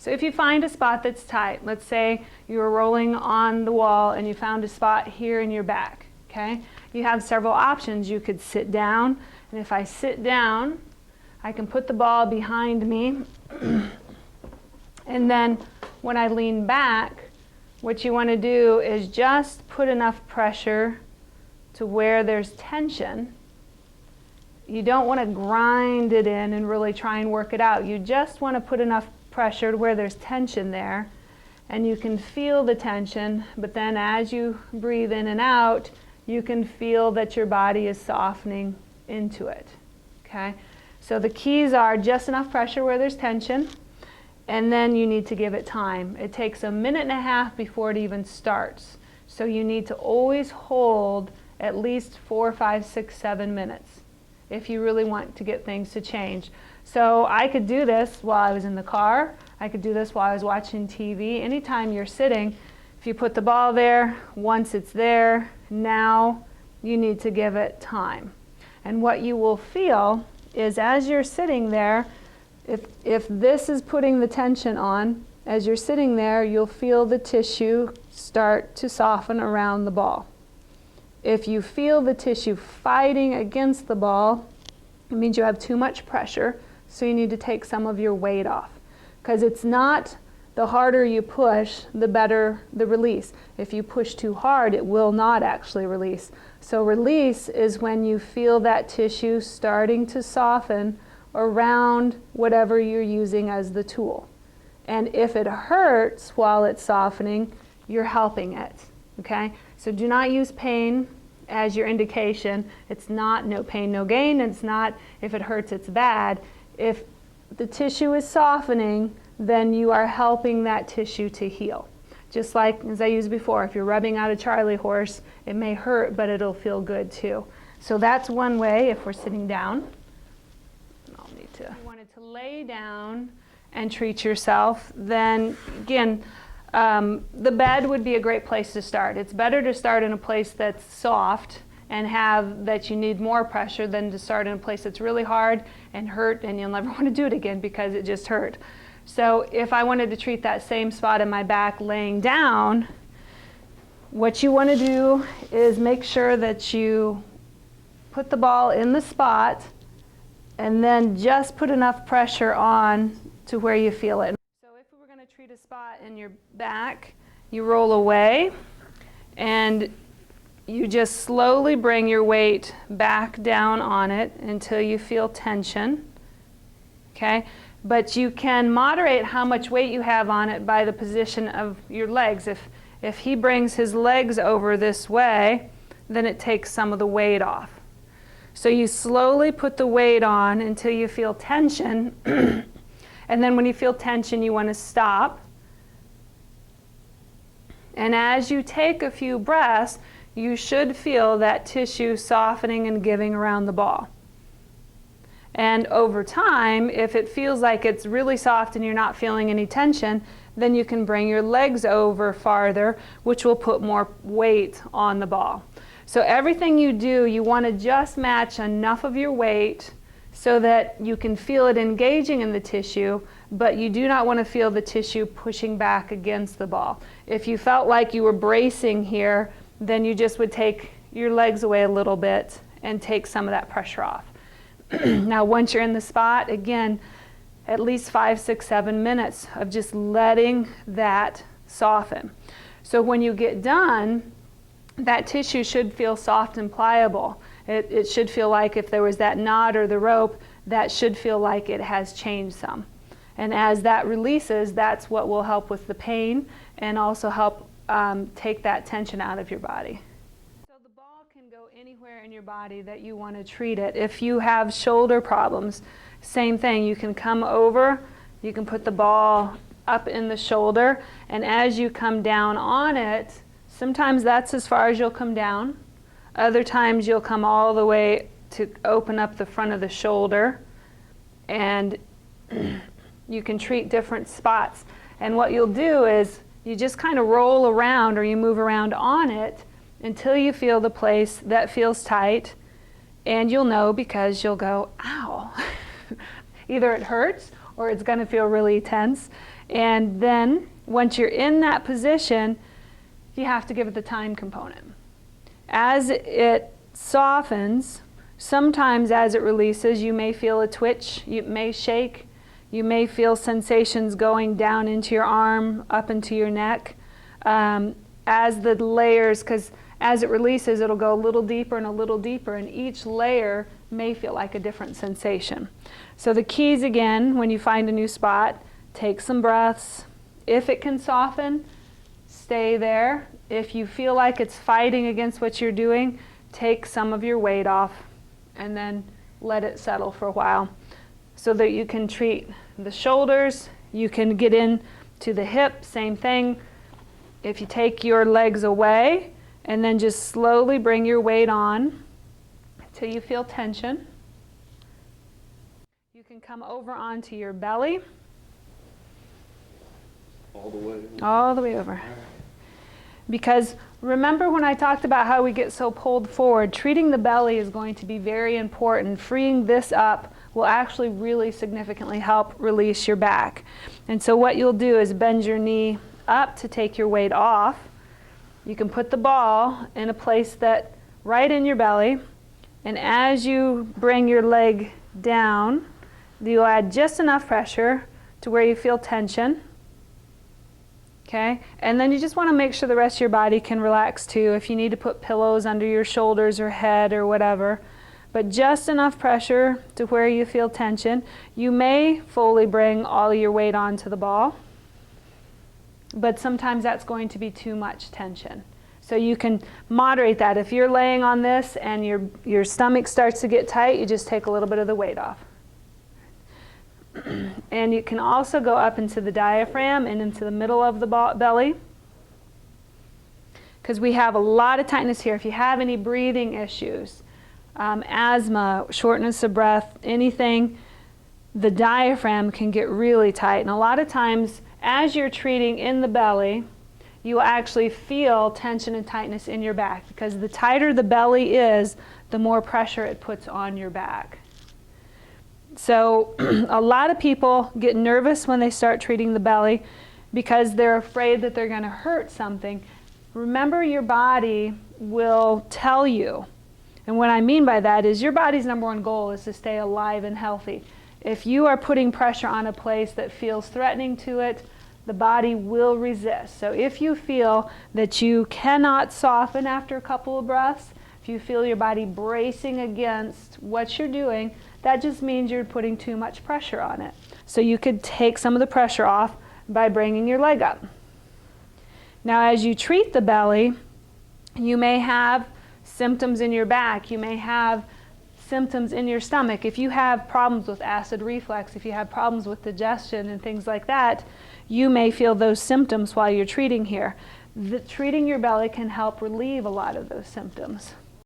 So if you find a spot that's tight, let's say you were rolling on the wall and you found a spot here in your back, okay? You have several options. You could sit down, and if I sit down, I can put the ball behind me, and then when I lean back, what you want to do is just put enough pressure to where there's tension. You don't want to grind it in and really try and work it out. You just want to put enough pressure to where there's tension there, and you can feel the tension, but then as you breathe in and out, you can feel that your body is softening into it, okay? So the keys are just enough pressure where there's tension, and then you need to give it time. It takes 1.5 minutes before it even starts. So you need to always hold at least 4, 5, 6, 7 minutes if you really want to get things to change. So I could do this while I was in the car. I could do this while I was watching TV. Anytime you're sitting, if you put the ball there, once it's there, now you need to give it time. And what you will feel is as you're sitting there, if this is putting the tension on, as you're sitting there, you'll feel the tissue start to soften around the ball. If you feel the tissue fighting against the ball, it means you have too much pressure, so you need to take some of your weight off. Because it's not the harder you push, the better the release. If you push too hard, it will not actually release. So release is when you feel that tissue starting to soften around whatever you're using as the tool. And if it hurts while it's softening, you're helping it, okay? So do not use pain as your indication. It's not no pain, no gain. It's not if it hurts, it's bad. If the tissue is softening, then you are helping that tissue to heal. Just like, as I used before, if you're rubbing out a Charlie horse, it may hurt, but it'll feel good too. So that's one way if we're sitting down. I'll need to. If you wanted to lay down and treat yourself, then again, the bed would be a great place to start. It's better to start in a place that's soft and have that you need more pressure than to start in a place that's really hard and hurt and you'll never want to do it again because it just hurt. So if I wanted to treat that same spot in my back laying down, what you want to do is make sure that you put the ball in the spot and then just put enough pressure on to where you feel it. So if we were going to treat a spot in your back, you roll away and you just slowly bring your weight back down on it until you feel tension, okay? But you can moderate how much weight you have on it by the position of your legs. If he brings his legs over this way, then it takes some of the weight off. So you slowly put the weight on until you feel tension, and then when you feel tension, you want to stop. And as you take a few breaths, you should feel that tissue softening and giving around the ball. And over time, if it feels like it's really soft and you're not feeling any tension, then you can bring your legs over farther, which will put more weight on the ball. So everything you do, you want to just match enough of your weight so that you can feel it engaging in the tissue, but you do not want to feel the tissue pushing back against the ball. If you felt like you were bracing here, then you just would take your legs away a little bit and take some of that pressure off. Now once you're in the spot, again, at least 5, 6, 7 minutes of just letting that soften. So when you get done, that tissue should feel soft and pliable. It should feel like if there was that knot or the rope, that should feel like it has changed some. And as that releases, that's what will help with the pain and also help take that tension out of your body. So the ball can go anywhere in your body that you want to treat it. If you have shoulder problems, same thing. You can come over, you can put the ball up in the shoulder, and as you come down on it, sometimes that's as far as you'll come down. Other times you'll come all the way to open up the front of the shoulder, and you can treat different spots. And what you'll do is you just kind of roll around or you move around on it until you feel the place that feels tight, and you'll know because you'll go, ow. Either it hurts or it's going to feel really tense. And then once you're in that position, you have to give it the time component. As it softens, sometimes as it releases, you may feel a twitch, you may shake, you may feel sensations going down into your arm, up into your neck. As the layers, because as it releases, it'll go a little deeper, and each layer may feel like a different sensation. So the keys again, when you find a new spot, take some breaths. If it can soften, stay there. If you feel like it's fighting against what you're doing, take some of your weight off and then let it settle for a while so that you can treat the shoulders. You can get in to the hip, same thing. If you take your legs away and then just slowly bring your weight on until you feel tension. You can come over onto your belly. All the way? All the way over. Because remember when I talked about how we get so pulled forward, treating the belly is going to be very important. Freeing this up will actually really significantly help release your back. And so what you'll do is bend your knee up to take your weight off. You can put the ball in a place that right in your belly, and as you bring your leg down, you'll add just enough pressure to where you feel tension. Okay? And then you just want to make sure the rest of your body can relax too. If you need to put pillows under your shoulders or head or whatever, but just enough pressure to where you feel tension. You may fully bring all your weight onto the ball, but sometimes that's going to be too much tension. So you can moderate that. If you're laying on this and your stomach starts to get tight, you just take a little bit of the weight off. And you can also go up into the diaphragm and into the middle of the belly, because we have a lot of tightness here. If you have any breathing issues, asthma, shortness of breath, anything, the diaphragm can get really tight. And a lot of times, as you're treating in the belly, you will actually feel tension and tightness in your back, because the tighter the belly is, the more pressure it puts on your back. So a lot of people get nervous when they start treating the belly because they're afraid that they're going to hurt something. Remember, your body will tell you. And what I mean by that is your body's number one goal is to stay alive and healthy. If you are putting pressure on a place that feels threatening to it, the body will resist. So if you feel that you cannot soften after a couple of breaths, if you feel your body bracing against what you're doing, that just means you're putting too much pressure on it. So you could take some of the pressure off by bringing your leg up. Now, as you treat the belly, you may have symptoms in your back. You may have symptoms in your stomach. If you have problems with acid reflux, if you have problems with digestion and things like that, you may feel those symptoms while you're treating here. Treating your belly can help relieve a lot of those symptoms.